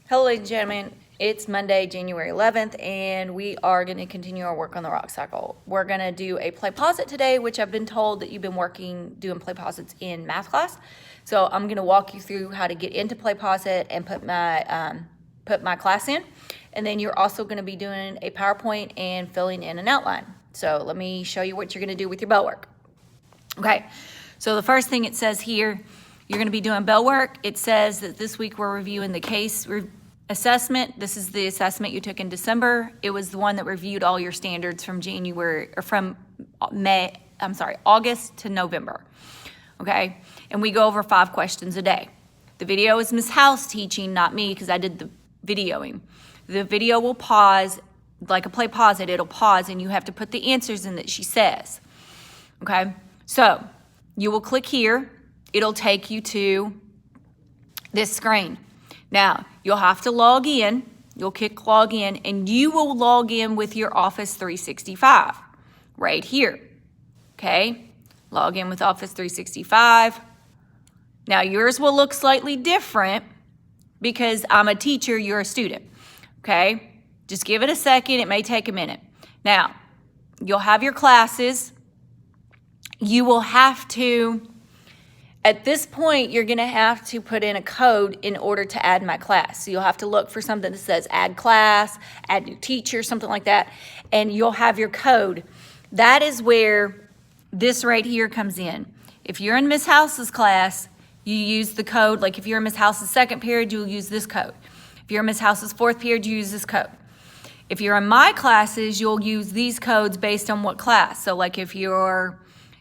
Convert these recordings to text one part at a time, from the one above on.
Hello, ladies and gentlemen. It's Monday, January 11th, and we are going to continue our work on the rock cycle. We're going to do a play posit today, which I've been told that you've been doing play posits in math class. So I'm going to walk you through how to get into play posit and put my class in. And then you're also going to be doing a PowerPoint and filling in an outline. So let me show you what you're going to do with your bell work. Okay, so the first thing it says here, you're going to be doing bell work. It says that this week we're reviewing the case assessment. This is the assessment you took in December. It was the one that reviewed all your standards from August to November. Okay, and we go over 5 questions a day. The video is Ms. House teaching, not me, because I did the videoing. The video will pause, like a play posit, it'll pause, and you have to put the answers in that she says. Okay, so you will click here. It'll take you to this screen. Now, you'll have to log in. You'll click log in, and you will log in with your Office 365 right here. Okay, log in with Office 365. Now, yours will look slightly different because I'm a teacher, you're a student. Okay, just give it a second. It may take a minute. Now, you'll have your classes. You will have to, at this point, you're going to have to put in a code in order to add my class. So you'll have to look for something that says add class, add new teacher, something like that, and you'll have your code. That is where this right here comes in. If you're in Ms. House's class, you use the code. Like if you're in Ms. House's 2nd period, you'll use this code. If you're in Ms. House's 4th period, you use this code. If you're in my classes, you'll use these codes based on what class. So like if you're,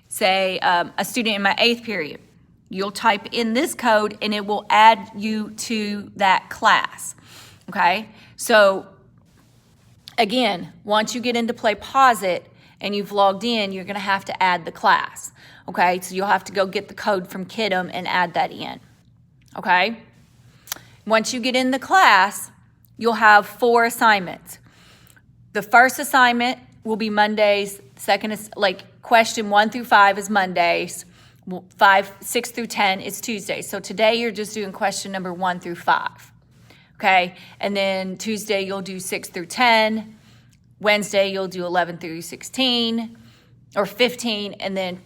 say, a student in my 8th period, you'll type in this code and it will add you to that class, okay? So again, once you get into play posit and you've logged in, you're gonna have to add the class, okay? So you'll have to go get the code from Kidem and add that in, okay? Once you get in the class, you'll have 4 assignments. The first assignment will be Mondays, second is like question 1 through 5 is Mondays, 6 through 10 is Tuesday. So today you're just doing question number 1 through 5, okay? And then Tuesday you'll do 6 through 10. Wednesday you'll do 11 through 16 or 15. And then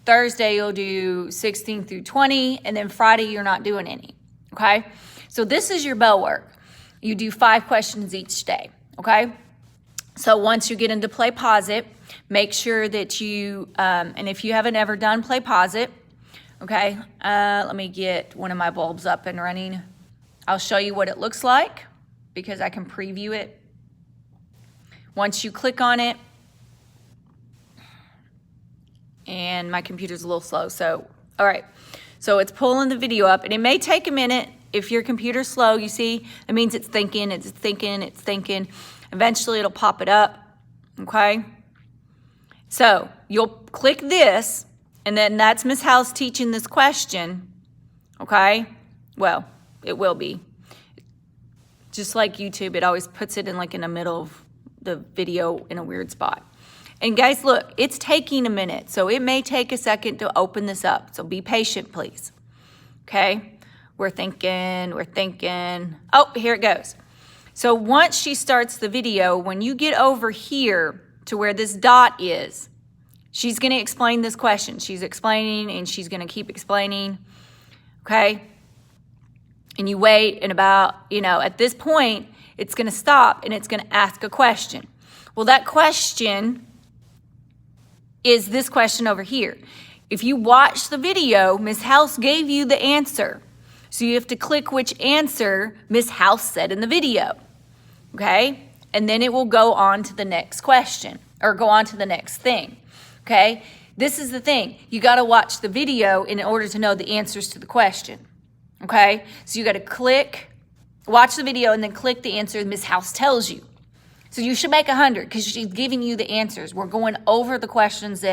Thursday you'll do 16 through 20. And then Friday you're not doing any, okay? So this is your bell work. You do 5 questions each day, okay? So once you get into play posit, make sure that you, and if you haven't ever done play posit, okay, let me get one of my bulbs up and running. I'll show you what it looks like because I can preview it. Once you click on it, and my computer's a little slow, so, all right. So it's pulling the video up, and it may take a minute. If your computer's slow, you see, it means it's thinking, it's thinking, it's thinking. Eventually it'll pop it up, okay? So you'll click this, and then that's Ms. House teaching this question, okay? Well, it will be. Just like YouTube, it always puts it in like in the middle of the video in a weird spot. And guys, look, it's taking a minute, so it may take a second to open this up. So be patient, please, okay? We're thinking. Oh, here it goes. So once she starts the video, when you get over here to where this dot is, she's going to explain this question. She's explaining, and she's going to keep explaining, okay? And you wait, and about, at this point, it's going to stop, and it's going to ask a question. Well, that question is this question over here. If you watch the video, Ms. House gave you the answer. So you have to click which answer Ms. House said in the video, okay? And then it will go on to the next question or go on to the next thing, okay? This is the thing. You got to watch the video in order to know the answers to the question, okay? So you got to watch the video and then click the answer Ms. House tells you. So you should make 100 because she's giving you the answers. We're going over the questions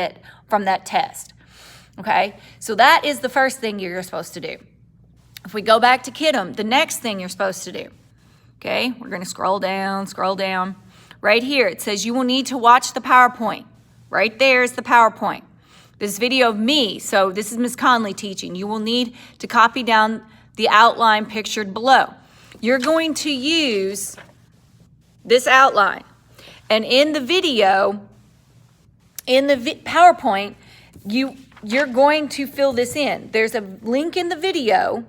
from that test, okay? So that is the first thing you're supposed to do. If we go back to Kidem, the next thing you're supposed to do, okay, we're going to scroll down. Right here, it says you will need to watch the PowerPoint. Right there is the PowerPoint. This video of me, so this is Ms. Conley teaching. You will need to copy down the outline pictured below. you're going to use this outline. And in the video, in the PowerPoint, you're going to fill this in. There's a link in the video.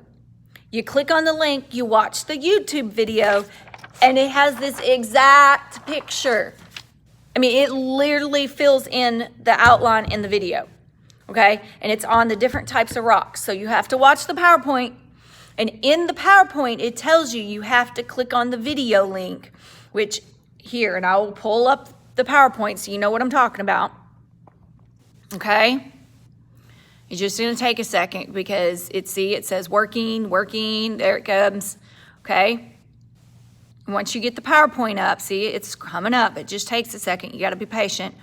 You click on the link, you watch the YouTube video, and it has this exact picture. I mean, it literally fills in the outline in the video, okay? And it's on the different types of rocks. So you have to watch the PowerPoint, and in the PowerPoint, it tells you have to click on the video link, which here, and I will pull up the PowerPoint so you know what I'm talking about, okay? It's just gonna take a second because it says working, there it comes, okay? Once you get the PowerPoint up, see, it's coming up. It just takes a second. You got to be patient.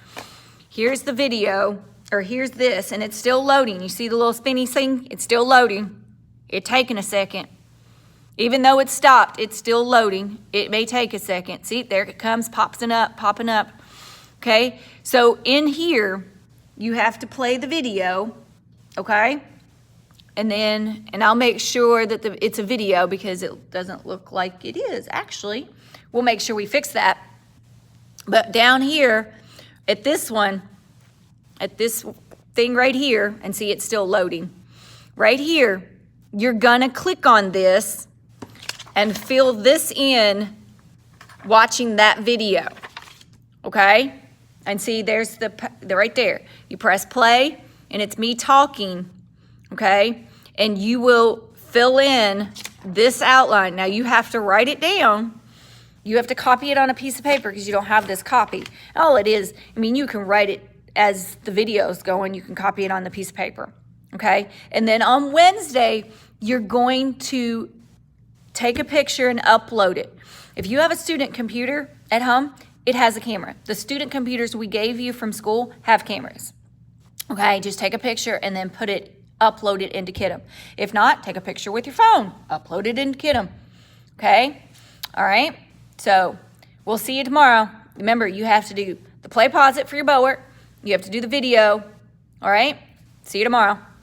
Here's the video, or here's this, and it's still loading. You see the little spinny thing? It's still loading. It's taking a second. Even though it's stopped, it's still loading. It may take a second. See, there it comes, popping up. Okay? So in here, you have to play the video, okay? And I'll make sure that it's a video because it doesn't look like it is, actually. We'll make sure we fix that. But down here, at this thing right here, and see it's still loading. Right here, you're gonna click on this and fill this in watching that video, okay? And see, there's the right there. You press play, and it's me talking, okay? And you will fill in this outline. Now you have to write it down. You have to copy it on a piece of paper because you don't have this copy. All it is, I mean, you can write it as the video's going. You can copy it on the piece of paper, okay? And then on Wednesday, you're going to take a picture and upload it. If you have a student computer at home, it has a camera. The student computers we gave you from school have cameras, okay? Just take a picture and then upload it into Kidim. If not, take a picture with your phone, upload it into Kidim, okay? All right, so we'll see you tomorrow. Remember, you have to do the play pause it for your Boert. You have to do the video, all right? See you tomorrow.